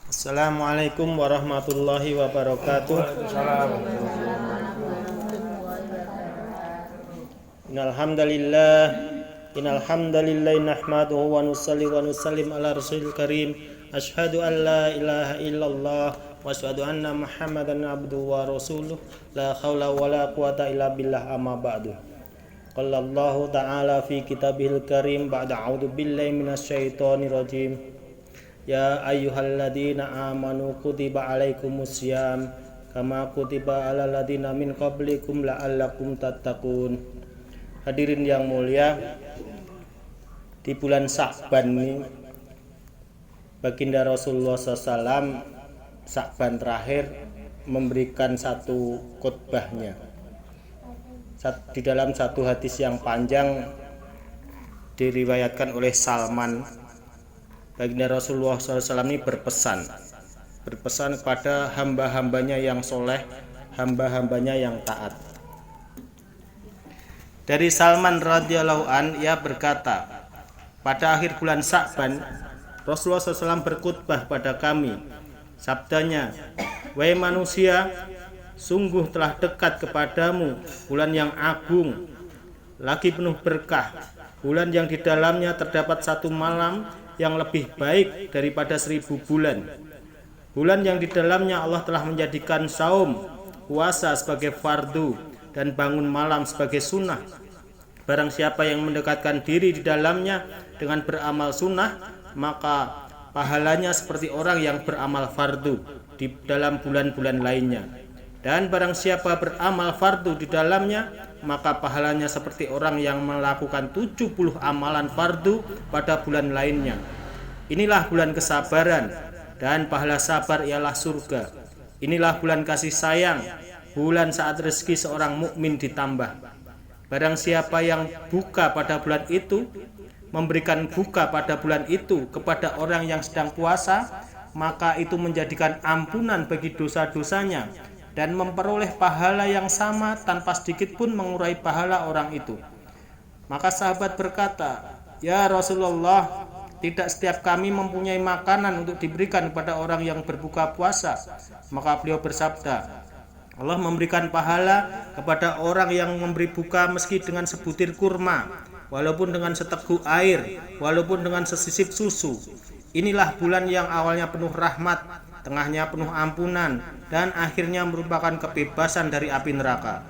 Assalamualaikum warahmatullahi wabarakatuh. Innalhamdalillah nahmaduhu wa nusalli wa nusallim ala rasulil karim. Asyhadu an la ilaha illallah wa asyhadu anna Muhammadan abduhu wa rasuluh. La haula wa la quwata illa billah, amma ba'du. Qala Allahu ta'ala fi kitabihil karim ba'da a'udzu billahi minasyaitonir rajim. Ya ayyuhalladzina amanu kutiba alaikumusiyam kama kutiba alal ladzina min qablikum la'allakum tattaqun. Hadirin yang mulia, di bulan Sya'ban ini baginda Rasulullah SAW Sya'ban terakhir memberikan satu khutbahnya. Di dalam satu hadis yang panjang diriwayatkan oleh Salman, baginda Rasulullah SAW ini berpesan kepada hamba-hambanya yang soleh, hamba-hambanya yang taat. Dari Salman radhiyallahu an, ia berkata, pada akhir bulan Sya'ban Rasulullah SAW berkhutbah pada kami. Sabdanya, wahai manusia, sungguh telah dekat kepadamu bulan yang agung, lagi penuh berkah, bulan yang di dalamnya terdapat satu malam yang lebih baik daripada 1000 bulan. Bulan yang di dalamnya Allah telah menjadikan saum, puasa sebagai fardu dan bangun malam sebagai sunnah. Barang siapa yang mendekatkan diri di dalamnya dengan beramal sunnah, maka pahalanya seperti orang yang beramal fardu di dalam bulan-bulan lainnya. Dan barang siapa beramal fardu di dalamnya, maka pahalanya seperti orang yang melakukan 70 amalan fardu pada bulan lainnya. Inilah bulan kesabaran, dan pahala sabar ialah surga. Inilah bulan kasih sayang, bulan saat rezeki seorang mukmin ditambah. Barang siapa yang buka pada bulan itu, memberikan buka pada bulan itu kepada orang yang sedang puasa, maka itu menjadikan ampunan bagi dosa-dosanya dan memperoleh pahala yang sama tanpa sedikit pun mengurai pahala orang itu. Maka sahabat berkata, ya Rasulullah, tidak setiap kami mempunyai makanan untuk diberikan kepada orang yang berbuka puasa. Maka beliau bersabda, Allah memberikan pahala kepada orang yang memberi buka meski dengan sebutir kurma, walaupun dengan seteguk air, walaupun dengan sesisip susu. Inilah bulan yang awalnya penuh rahmat, tengahnya penuh ampunan, dan akhirnya merupakan kebebasan dari api neraka.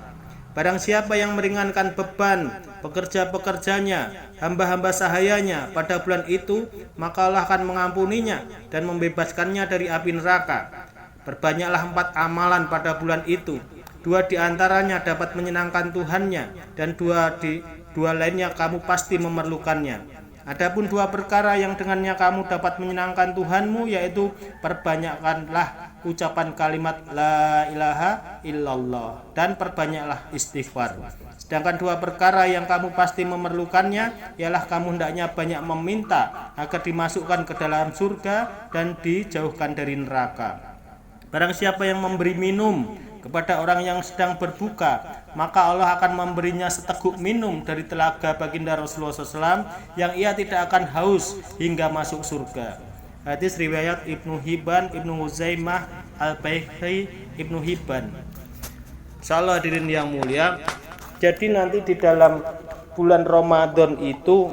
Barang siapa yang meringankan beban pekerja-pekerjanya, hamba-hamba sahayanya pada bulan itu, maka Allah akan mengampuninya dan membebaskannya dari api neraka. Perbanyaklah 4 amalan pada bulan itu. 2 di antaranya dapat menyenangkan Tuhannya, dan dua lainnya kamu pasti memerlukannya. Adapun 2 perkara yang dengannya kamu dapat menyenangkan Tuhanmu, yaitu perbanyakkanlah ucapan kalimat la ilaha illallah dan perbanyaklah istighfar. Sedangkan 2 perkara yang kamu pasti memerlukannya ialah kamu hendaknya banyak meminta agar dimasukkan ke dalam surga dan dijauhkan dari neraka. Barang siapa yang memberi minum kepada orang yang sedang berbuka, maka Allah akan memberinya seteguk minum dari telaga baginda Rasulullah SAW yang ia tidak akan haus hingga masuk surga. Hadis riwayat Ibnu Hibban, Ibnu Huzaimah, Al-Baihaqi, Ibnu Hibban. Insyaallah hadirin yang mulia, jadi nanti di dalam bulan Ramadan itu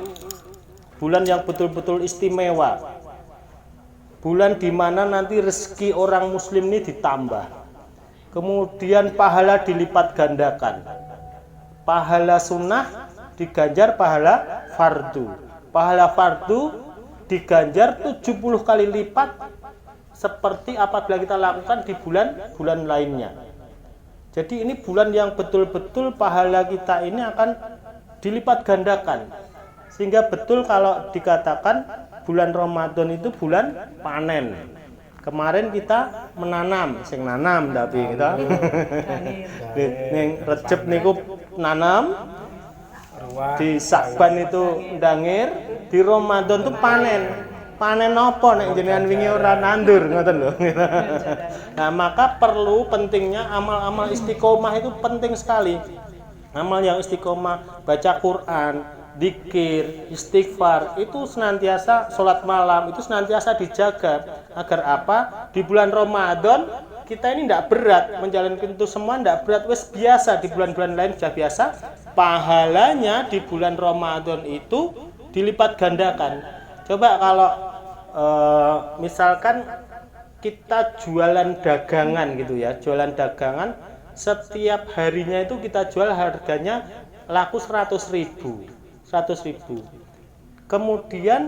bulan yang betul-betul istimewa. Bulan di mana nanti rezeki orang muslim ini ditambah. Kemudian pahala dilipat gandakan. Pahala sunnah diganjar pahala fardu. Pahala fardu diganjar 70 kali lipat seperti apabila kita lakukan di bulan-bulan lainnya. Jadi ini bulan yang betul-betul pahala kita ini akan dilipat gandakan. Sehingga betul kalau dikatakan bulan Ramadan itu bulan panen. Kemarin kita menanam, sing nanam tapi kita ning Recep niku nanam, di Sya'ban itu ndangir, di Ramadan itu panen. Panen apa nek jenengan wingi ora nandur ngoten lho. Nah, maka perlu pentingnya amal-amal istiqomah itu penting sekali. Amal yang istiqomah, baca Quran, zikir, istighfar, itu senantiasa sholat malam, itu senantiasa dijaga. Agar apa? Di bulan Ramadan kita ini tidak berat, menjalankan itu semua tidak berat, wes biasa. Di bulan-bulan lain sudah biasa. Pahalanya di bulan Ramadan itu dilipat gandakan. Coba kalau misalkan kita jualan dagangan gitu ya, jualan dagangan setiap harinya itu kita jual harganya laku 100.000. Kemudian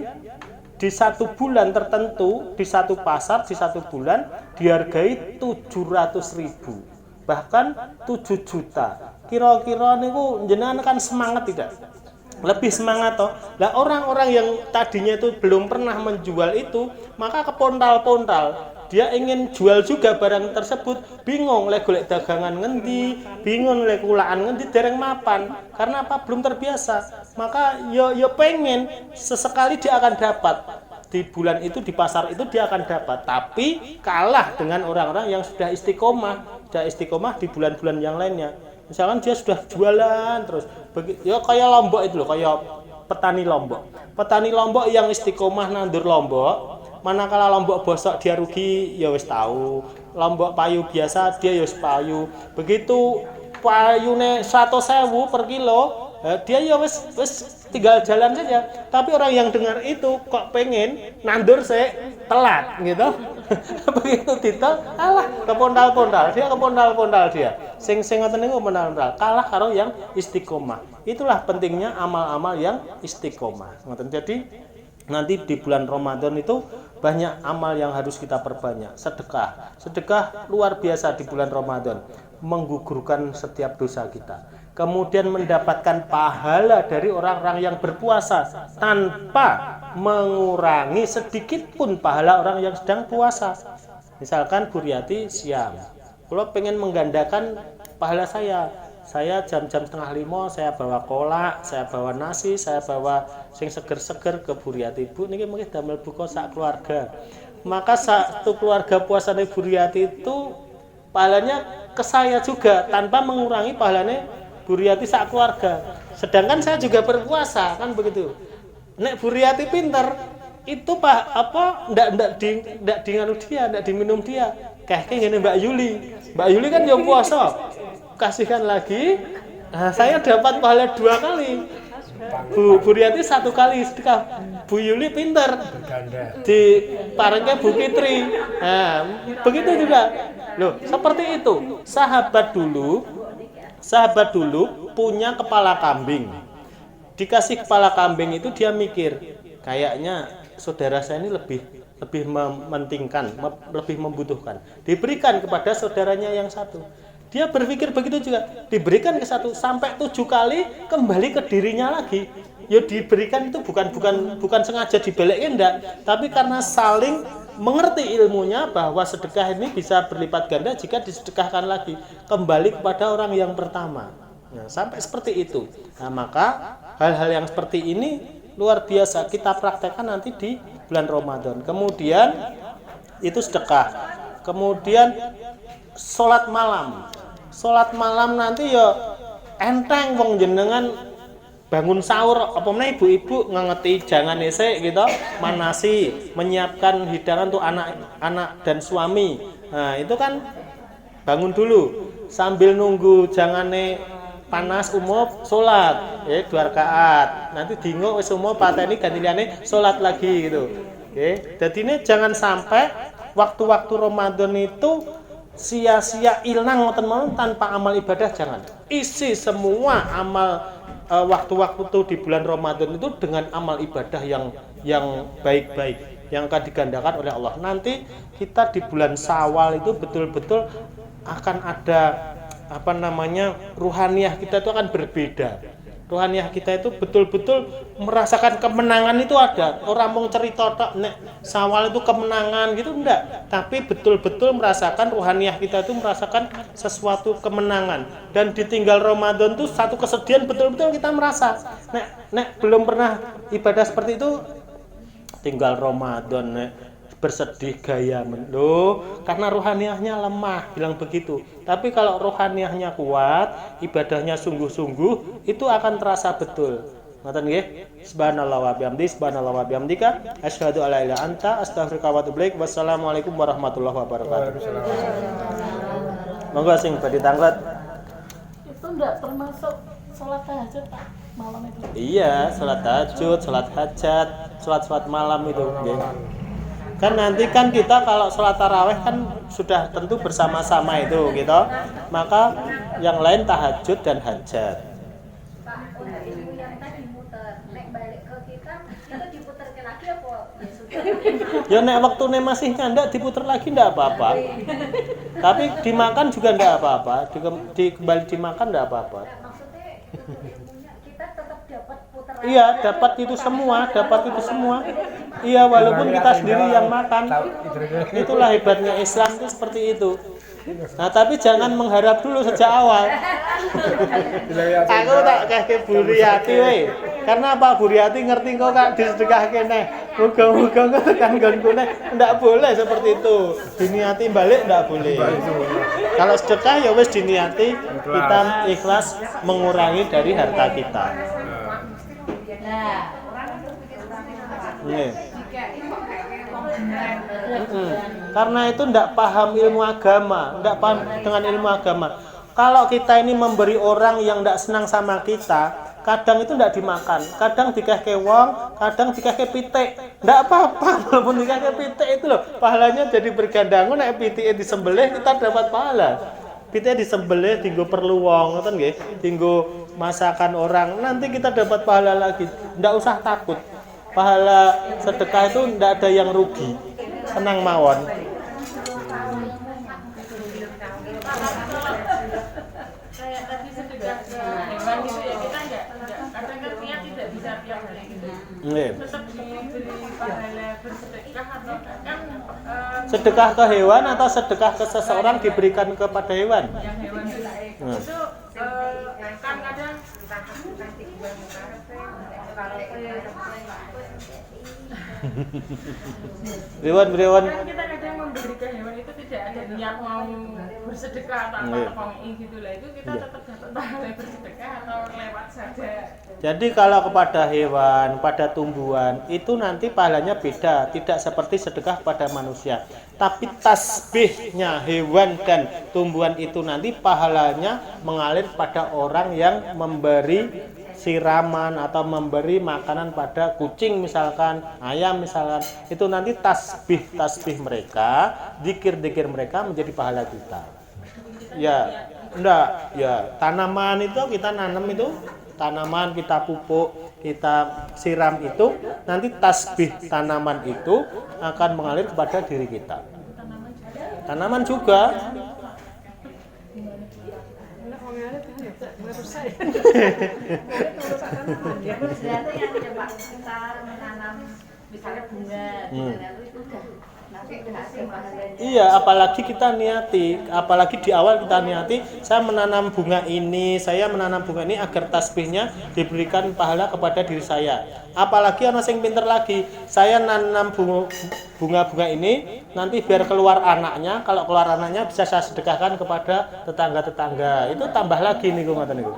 di satu bulan tertentu, di satu pasar, di satu bulan dihargai 700.000, bahkan 7 juta. Kira-kira niku jenengan kan semangat tidak? Lebih semangat toh. Lah orang-orang yang tadinya itu belum pernah menjual itu, maka kepontal-pontal. Dia ingin jual juga barang tersebut, bingung lek golek dagangan ngendi, bingung lek kulaan ngendi dereng mapan. Karena apa? Belum terbiasa. Maka yo pengen sesekali dia akan dapat. Di bulan itu, di pasar itu dia akan dapat. Tapi kalah dengan orang-orang yang sudah istiqomah di bulan-bulan yang lainnya. Misalkan dia sudah jualan terus, ya kayak Lombok itu loh, kayak petani Lombok. Petani Lombok yang istiqomah nandur Lombok, manakala Lombok bosok dia rugi, ya wis tahu. Lombok payu biasa dia ya wis payu. Begitu payune 100.000 per kilo, dia ya wis tinggal jalan saja. Tapi orang yang dengar itu kok pengen nandur telat gitu. Begitu ditol, alah kepondal-pondal dia. Sing ngoten niku pondal-pondal, kalah karo yang istiqomah. Itulah pentingnya amal-amal yang istiqomah. Ngoten. Jadi nanti di bulan Ramadan itu banyak amal yang harus kita perbanyak. Sedekah luar biasa di bulan Ramadan, menggugurkan setiap dosa kita. Kemudian mendapatkan pahala dari orang-orang yang berpuasa tanpa mengurangi sedikit pun pahala orang yang sedang puasa. Misalkan Bu Riyati siam, kalau pengen menggandakan pahala saya jam-jam 4:30 saya bawa kolak, saya bawa nasi, saya bawa sing seger-seger ke Bu Riyati. Bu niki mungkin damel buka sak keluarga. Maka satu keluarga puasane Bu Riyati itu pahalanya ke saya juga tanpa mengurangi pahalanya Bu Riyati sak keluarga. Sedangkan saya juga berpuasa, kan begitu. Nek Bu Riyati pinter, itu ndak diminum dia. Kayak ngene Mbak Yuli. Mbak Yuli kan ya puasa. Kasihkan lagi. Nah, saya dapat pahala 2 kali. Bu Riyati 1 kali sedekah. Bu Yuli pinter. Di parengke Bu Fitri. Nah, begitu juga. Loh, seperti itu. Sahabat dulu punya kepala kambing. Dikasih kepala kambing itu dia mikir, kayaknya saudara saya ini lebih mementingkan, lebih membutuhkan. Diberikan kepada saudaranya yang satu. Dia berpikir begitu juga, diberikan ke satu sampai 7 kali kembali ke dirinya lagi. Ya diberikan itu bukan sengaja dibelekin enggak, tapi karena saling mengerti ilmunya bahwa sedekah ini bisa berlipat ganda jika disedekahkan lagi kembali kepada orang yang pertama. Nah, sampai seperti itu. Nah, maka hal-hal yang seperti ini luar biasa kita praktekkan nanti di bulan Ramadan. Kemudian itu sedekah. Kemudian sholat malam nanti ya enteng wong jenengan bangun sahur apa meneh ibu-ibu ngangeti jangan esek gitu, manasi, menyiapkan hidangan untuk anak dan suami. Nah, itu kan bangun dulu sambil nunggu jangane panas salat, 2 rakaat. Nanti dingo wis pateni ganti liyane salat lagi gitu. Oke. Jadi ini jangan sampai waktu-waktu Ramadan itu sia-sia ilang ngoten tanpa amal ibadah, jangan. Isi semua amal waktu-waktu itu di bulan Ramadan itu dengan amal ibadah yang baik-baik yang akan digandakan oleh Allah. Nanti kita di bulan Syawal itu betul-betul akan ada ruhaniyah kita itu akan berbeda. Ruhaniyah kita itu betul-betul merasakan kemenangan itu ada. Orang mau cerita tok nek Syawal itu kemenangan gitu enggak, tapi betul-betul merasakan ruhaniyah kita itu merasakan sesuatu kemenangan. Dan ditinggal Ramadan itu satu kesedihan betul-betul kita merasa. Nek belum pernah ibadah seperti itu tinggal Ramadan nek bersedih gaya karena rohaniyahnya lemah, bilang begitu. Tapi kalau rohaniyahnya kuat, ibadahnya sungguh-sungguh, itu akan terasa betul. Ngoten nggih. Subhanallah wa bihamdika asyhadu alla ilaha illa anta astaghfiruka wa atubu ilaik. Wassalamualaikum warahmatullahi wabarakatuh. Monggo sing badhe tanglet. Itu enggak termasuk sholat tahajud Pak malam itu. Iya, salat tahajud, salat hajat, salat malam itu nggih. Kan nanti kan kita kalau sholat taraweh kan sudah tentu bersama-sama itu gitu. Maka yang lain tahajud dan hajat. Pak, untuk ilmu yang tadi muter, nek balik ke kita, itu diputerke lagi apa? Ya sudah. Ya nek waktune masih nyandak diputer lagi ndak apa-apa. Tapi dimakan juga ndak apa-apa. Kembali dimakan ndak apa-apa. Nah, maksudnya untuk ilmunya kita tetap dapat putaran. Iya, dapat itu semua. Iya, walaupun kita sendiri yang makan. Itulah hebatnya Islam itu seperti itu. Nah, tapi jangan mengharap dulu sejak awal. Aku tak kayak Bu Riyati we. Karena apa Bu Riyati ngerti kok Kak disedekahke neh. Muga-muga kok tekan nggonku neh. Ndak boleh seperti itu. Diniati balik ndak boleh. Kalau sedekah ya wis diniati kita ikhlas mengurangi dari harta kita. Nih. Karena itu ndak paham ilmu agama, ndak paham dengan ilmu agama. Kalau kita ini memberi orang yang ndak senang sama kita, kadang itu ndak dimakan, kadang dikasih wong, kadang dikasih pitik, ndak apa-apa. Walaupun dikasih pitik itu loh, pahalanya jadi bergandangan. Nek pitike disembelih kita dapat pahala. Pitike disembelih tinggo perlu wong, ngoten nggih, tinggo masakan orang, nanti kita dapat pahala lagi. Ndak usah takut. Pahala sedekah itu ndak ada yang rugi. Tenang mawon. Kayak tadi sedekah ke hewan gitu ya, kita enggak kadang kan niat tidak bisa tiap hari gitu. Nggih. Tetap diberi pahala bersedekah atau kan Sedekah ke hewan atau sedekah ke seseorang diberikan kepada hewan? yang hewan itu kan kadang Brewan. kan kita kadang memberi ke hewan itu tidak ada niat mau bersedekah atau apa gitu lah, itu kita tetap dapat pahala bersedekah atau lewat saja. Jadi kalau kepada hewan, pada tumbuhan itu nanti pahalanya beda, tidak seperti sedekah pada manusia. Tapi tasbihnya hewan dan tumbuhan itu nanti pahalanya mengalir pada orang yang memberi siraman atau memberi makanan pada kucing misalkan, ayam misalkan, itu nanti tasbih mereka, zikir mereka menjadi pahala kita. Ya, enggak, ya tanaman itu kita nanam itu, tanaman kita pupuk, kita siram itu, nanti tasbih tanaman itu akan mengalir kepada diri kita. Tanaman juga. Berarti yang coba kita menanam misalnya bunga, itu udah nanti hasil pahalanya. Iya, apalagi kita niati, apalagi di awal kita niati, saya menanam bunga ini agar tasbihnya diberikan pahala kepada diri saya. Apalagi orang yang pinter lagi, saya nanam bunga ini nanti biar keluar anaknya, kalau keluar anaknya bisa saya sedekahkan kepada tetangga-tetangga. Itu tambah lagi niku ngoten niku.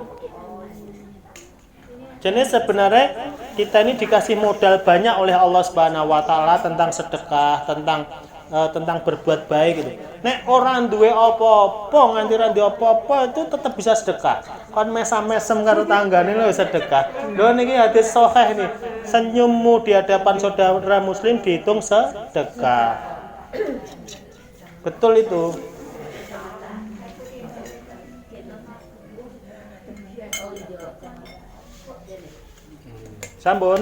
Jadi sebenarnya kita ini dikasih modal banyak oleh Allah Subhanahu wa taala tentang sedekah, tentang berbuat baik gitu. Nek orang duwe apa-apa, nganti ra duwe apa-apa itu tetap bisa sedekah. Kon mesam-mesem karo tanggane lho sedekah. Lho niki hadis sahih nih. Senyummu di hadapan saudara muslim dihitung sedekah. Betul itu. Sampun.